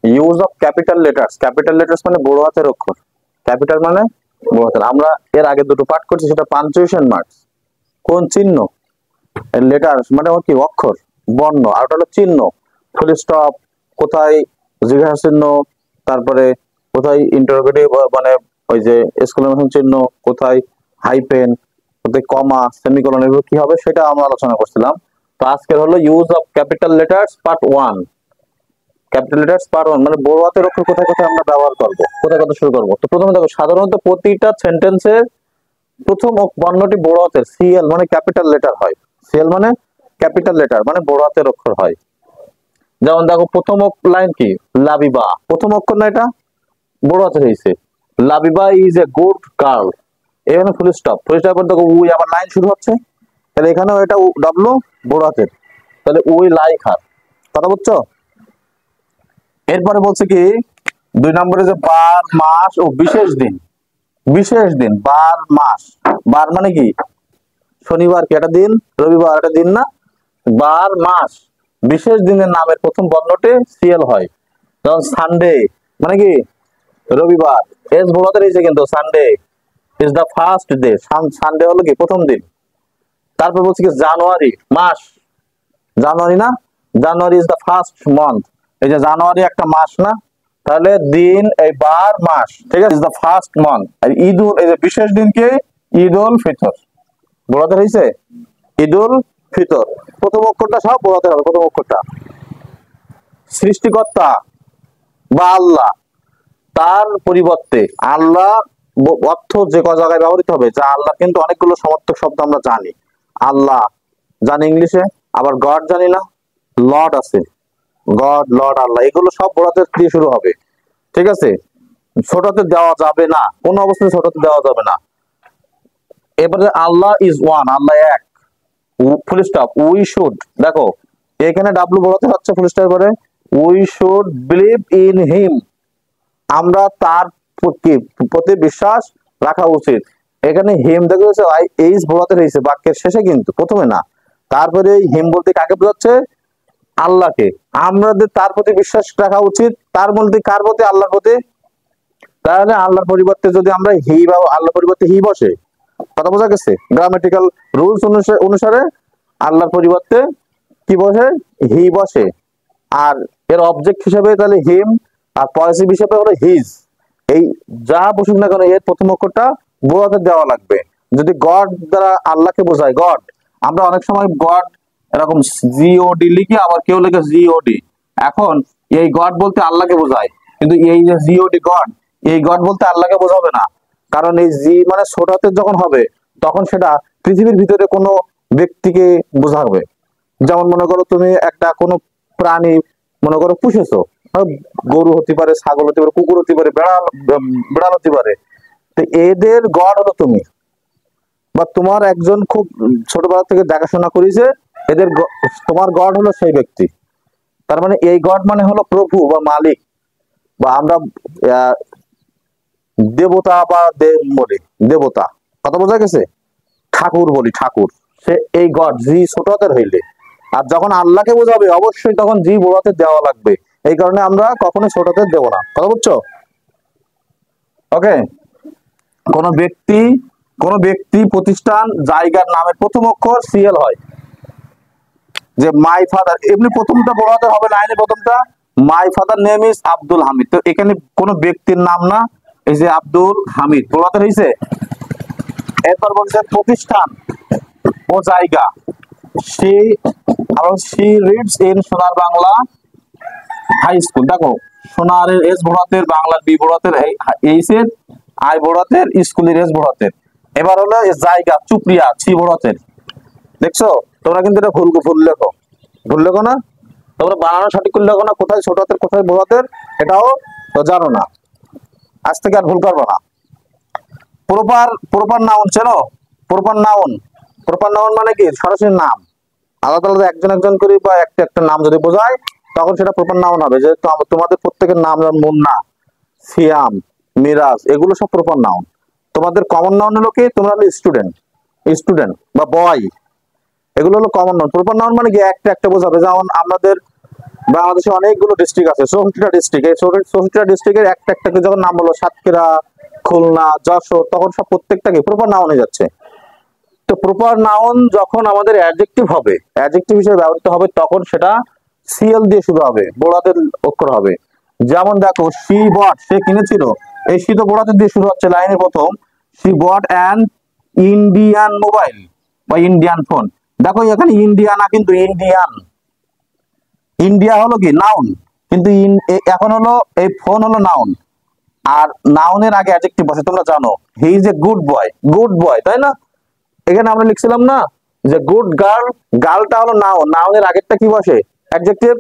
Use of capital letters মানে বড় হাতের অক্ষর, ক্যাপিটাল মানে বড় হাতের। আমরা এর আগে দুটো পাঠ করছি, সেটা পাঞ্চুয়েশন মার্কস, কোন চিহ্ন, লেটার্স মানে কি অক্ষর বর্ণ, আর ওটা হলো চিহ্ন, ফুল স্টপ কোথায়, জিজ্ঞাসা চিহ্ন, তারপরে কোথায় ইন্টারোগেটিভ মানে ওই যে এক্সক্লেমেশন চিহ্ন, কোথায় হাইপেন, কোথায় কমা, সেমিকোলন, এগুলো কি হবে সেটা আমরা আলোচনা করছিলাম। তো আজকের হলো use of capital letters part 1। Capital letters part 1 মানে বড় হাতের অক্ষর কোথায় কোথায় আমরা ব্যবহার করব, কোথায় কোথায় শুরু করব। তো প্রথমে দেখো, সাধারণত প্রতিটা সেন্টেন্সের প্রথম বর্ণটি বড় হাতের, সিএল মানে ক্যাপিটাল লেটার হয়, সিএল মানে ক্যাপিটাল লেটার মানে বড় হাতের অক্ষর হয়। যেমন দেখো প্রথম লাইন কি, লাবিবা, প্রথম অক্ষর না এটা, বড় হাতের হয়েছে, Labiba is a good girl, এখানে ফুল স্টপ, ফুল স্টপ পর দেখো উই, আবার লাইন শুরু হচ্ছে, তাহলে এখানেও এটা ডাব্লু বড় হাতের, তাহলে উই লাইক হার, কথা বুঝছো। এরপরে বলছে কি 2 নম্বরে যে বার, মাস ও বিশেষ দিন, বিশেষ দিন, বার মাস, বার মানে কি শনিবার কি একটা দিন, রবিবার একটা দিন না, বার মাস বিশেষ দিনের নামের প্রথম বর্ণটি সিএল হয়। যেমন সানডে মানে কি রবিবার, এস বড়তে রয়েছে কিন্তু, Sunday is the first day, Sunday হলো কি প্রথম দিন। তারপর বলছে কি জানুয়ারি মাস, জানুয়ারি না, January is the first month, এই যে জানুয়ারি একটা মাস না, তাহলে দিন এই বার মাস, ঠিক আছে, ইজ দা ফার্স্ট মান্থ। আর ঈদুল, এই যে বিশেষ দিনকে ঈদ উল ফিতর, বড়তে হয়েছে ঈদ উল ফিতর, প্রথম অক্ষরটা সব বড়তে হবে, প্রথম অক্ষরটা। সৃষ্টিকর্তা বা আল্লাহ, তার পরিবর্তে আল্লাহ অর্থ যে ক জায়গায় ব্যবহৃত হবে, যা আল্লাহ কিন্তু অনেকগুলো সমর্থক শব্দ আমরা জানি, আল্লাহ জানি ইংলিশে, আবার গড জানি না, লর্ড আছে, গড, লর্ড, আল্লাহ, এগুলো সব বড়তে দিয়ে শুরু হবে, ঠিক আছে। ছোটতে দেওয়া যাবে না, কোন অবস্থায় ছোটতে দেওয়া যাবে না। এবারে আল্লাহ ইজ ওয়ান, আল্লাহ এক, ফুল স্টপ, উই শুড, দেখো এখানে ডাব্লু বড়তে হচ্ছে ফুল স্টপ পরে, we should believe in him, আমরা তার প্রতি বিশ্বাস রাখা উচিত। এখানে হিম দেখে হচ্ছে এইচ বড়তে রয়েছে বাক্যের শেষে কিন্তু প্রথমে না। তারপরে হিম বলতে কাকে বোঝাচ্ছে, আল্লাহকে, আমাদের তার প্রতি বিশ্বাস রাখা উচিত, তার বলতে কার প্রতি, আল্লাহর প্রতি। তাহলে আল্লাহর পরিবর্তে যদি আমরা হি বা আল্লাহর পরিবর্তে হি বসে, কথা বোঝা গেছে, গ্রামাটিক্যাল রুলস অনুসারে আল্লাহর পরিবর্তে কি বসে, হি বসে, আর এর অবজেক্ট হিসেবে তাহলে হিম, আর পজিটিভ হিসেবে হলো হিজ। এই যা বসুক না কেন এর প্রথম অক্ষরটা বড়তে দেওয়া লাগবে। যদি গড দ্বারা আল্লাহকে বোঝায়, গড, আমরা অনেক সময় গড এরকম জিওডি লিখি, আবার কেউ লিখে জিওডি। এখন এই গড বলতে আল্লাহকে বোঝায়, কিন্তু এই যে জিওডি গড, এই গড বলতে আল্লাহকে বোঝাবে না, কারণ এই জি মানে ছোট হাতের যখন হবে তখন সেটা পৃথিবীর ভিতরে কোনো ব্যক্তিকে বোঝাবে। যেমন মনে করো তুমি একটা কোনো প্রাণী মনে করো পুষেছো, গরু হতে পারে, ছাগল হতে পারে, কুকুর হতে পারে, বিড়াল হতে পারে, তো এদের গড হলো তুমি, বা তোমার একজন খুব ছোটবেলা থেকে দেখাশোনা করেছে, এদের তোমার গড হলো সেই ব্যক্তি। তার মানে এই গড মানে হলো প্রভু বা মালিক, বা আমরা দেবতা বা বলি দেবতা, কথা বোঝা গেছে, ঠাকুর বলি ঠাকুর, সে এই গড জি ছোট হাতের হইলে। আর যখন আল্লাহকে বোঝাবে অবশ্যই তখন জি বড় হাতের দেওয়া লাগবে, এই কারণে আমরা কখনো ছোট হাতের দেবো না, কথা বুঝছো। ওকে, কোন ব্যক্তি প্রতিষ্ঠান জায়গার নামের প্রথম অক্ষর সিএল হয়, যে মাই ফাদার, এমনি প্রথমটা বড় হাতের হবে, লাইনে প্রথমটা my father name is Abdul Hamid, তো এখানে কোন ব্যক্তির নাম না, এই যে আব্দুল হামিদ বড় হাতের হয়েছে। এরপর বলছে প্রতিষ্ঠান ও জায়গা, সি রিডস ইন সোনার বাংলা হাই স্কুল, দেখো সোনারের এস বড়াতের, বাংলার বি বড়াতের, এইচ এর আই বড়াতের, স্কুলের এস বড়াতের। এবার হলো জায়গা চুপড়িয়া সি বড়াতের, দেখছো তোমরা কিন্তু এটা ভুল লেখো না, তোমরা বানানো সঠিক করে লেখো না, কোথায় ছোট হাতের কোথায় বড় হাতের এটাও তো জানো না, আজ থেকে আর ভুল করবো না। প্রপার নাউন চেনো, প্রপার নাউন মানে কি সরাসরি নাম, আলাদা আলাদা একজন করে বা একটা নাম যদি বোঝায় তখন সেটা প্রপার নাউন হবে। যেহেতু তোমাদের প্রত্যেকের নাম, যেমন মুন্না, সিয়াম, মিরাজ, এগুলো সব প্রপার নাউন। তোমাদের কমন নাউন হলো কি, তোমরা হলো স্টুডেন্ট বা বয়, এগুলো হলো কমন নাউন। প্রপার নাউন মানে কি একটা বোঝাবে, যেমন আমাদের বাংলাদেশে অনেকগুলো ডিস্ট্রিক্ট আছে, 64টা ডিস্ট্রিক্ট। এই 64টা ডিস্ট্রিক্টের একটা একটা করে যখন নাম হলো সাতক্ষীরা, খুলনা, যশোর, তখন সব প্রত্যেকটাকে প্রপার নাউনে যাচ্ছে। তো প্রপার নাউন যখন আমাদের অ্যাডজেক্টিভ হবে, অ্যাডজেক্টিভ হিসেবে ব্যবহৃত হবে, তখন সেটা সিএল দিয়ে শুরু হবে, বোড়াতের অক্ষর হবে। যেমন দেখো, শি বট, সে কিনেছিল, এই শি তো বোড়াতের দিয়ে শুরু হচ্ছে লাইনের প্রথম। She bot an Indian mobile বা ইন্ডিয়ান ফোন। দেখো এখানে ইন্ডিয়া না, কিন্তু ইন্ডিয়ান। ইন্ডিয়া হলো কি নাউন, কিন্তু এখন হলো এই ফোন হলো নাউন, আর নাউনের আগে অ্যাডজেক্টিভ বসে, তোমরা জানো। He is a good boy, good boy, তাই না? এখানে আমরা লিখছিলাম না যে গুড গার্ল, গার্লটা হলো নাউন, নাউনের আগেরটা কি বসে? অ্যাডজেক্টিভ।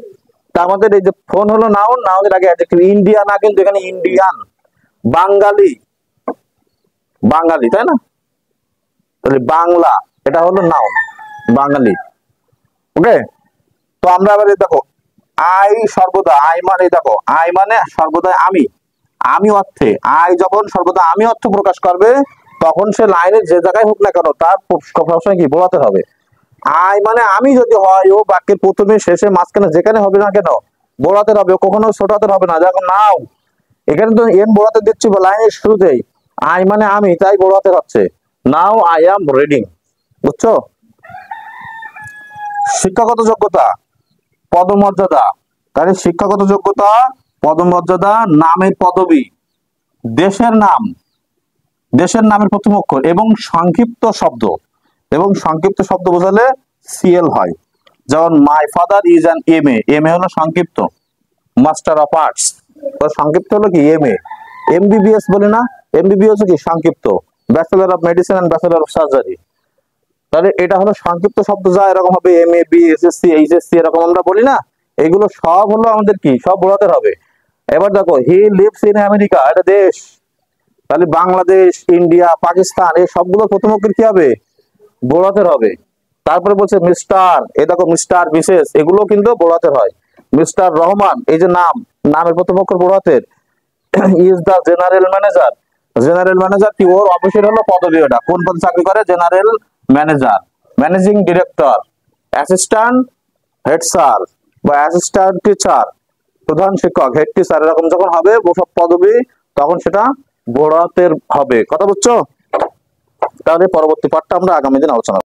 তা আমাদের এই যে ফোন হলো নাউন, নাউনের আগে অ্যাডজেক্টিভ। ইন্ডিয়া না, কিন্তু এখানে ইন্ডিয়ান। বাঙালি, বাঙালি, তাই না? তাহলে বাংলা, এটা হলো নাউন, বাঙালি। ওকে, তো আমরা এবার দেখো, আই সর্বদা, আই মানে দেখো, আই মানে সর্বদা আমি, আমি অর্থে। আই যখন সর্বদা আমি অর্থ প্রকাশ করবে, তখন সে লাইনের যে জায়গায় হোক না কেন, তার সবসময় কি বোঝাতে হবে। আই মানে আমি যদি হয়, ও বাক্যের প্রথমে, শেষে, মাঝখানে যেখানে হবে না কেন, বোড়াতে হবে, কখনো ছোট হাতের হবে না। দেখো নাও, এখানে তো এন বোড়াতে দিচ্ছি লাইনের শুরুতেই, আই মানে আমি, তাই বোড়াতে হচ্ছে। নাও আই এম রিডিং, বুঝছো? শিক্ষাগত যোগ্যতা, পদমর্যাদা। তাহলে শিক্ষাগত যোগ্যতা, পদমর্যাদা, নামের পদবি, দেশের নাম, দেশের নামের প্রথম অক্ষর, এবং সংক্ষিপ্ত শব্দ। এবং সংক্ষিপ্ত শব্দ বোঝালে সিএল হয়। যেমন my father is an M A, M A হলো সংক্ষিপ্ত। মাস্টার অফ আর্টস, সংক্ষিপ্ত হলো কি এম এ। এমবিবিএস বলে না, এমবিবিএস কি সংক্ষিপ্ত, bachelor of medicine and bachelor of surgery. তাহলে এটা হলো সংক্ষিপ্ত শব্দ, যা এরকম হবে M A, B, SSC, HSC, এরকম আমরা বলি না, এগুলো সব হলো আমাদের কি, সব বোঝাতে হবে। এবার দেখো, হি লিভস ইন আমেরিকা, এটা দেশ। তাহলে বাংলাদেশ, ইন্ডিয়া, পাকিস্তান, এই সবগুলো প্রথম অক্ষর কি হবে, বোড়াতের হবে। তারপরে বলছে মিস্টার, এই দেখো মিস্টার, বিশেষ, এগুলো কিন্তু বোড়াতের হয়। মিস্টার রহমান, এই যে নাম, নামের প্রথম অক্ষর বোড়াতের। Is the general manager, general manager কি, ওর অফিসের হলো পদবি, ওটা কোন পদে চাকরি করে, general manager. Managing director, assistant head sir বা অ্যাসিস্ট্যান্ট টিচার, প্রধান শিক্ষক, হেড টিচার, এরকম যখন হবে সব পদবি, তখন সেটা বোড়াতের হবে। কথা বুঝছো? তাহলে পরবর্তী পার্টটা আমরা আগামী দিন আলোচনা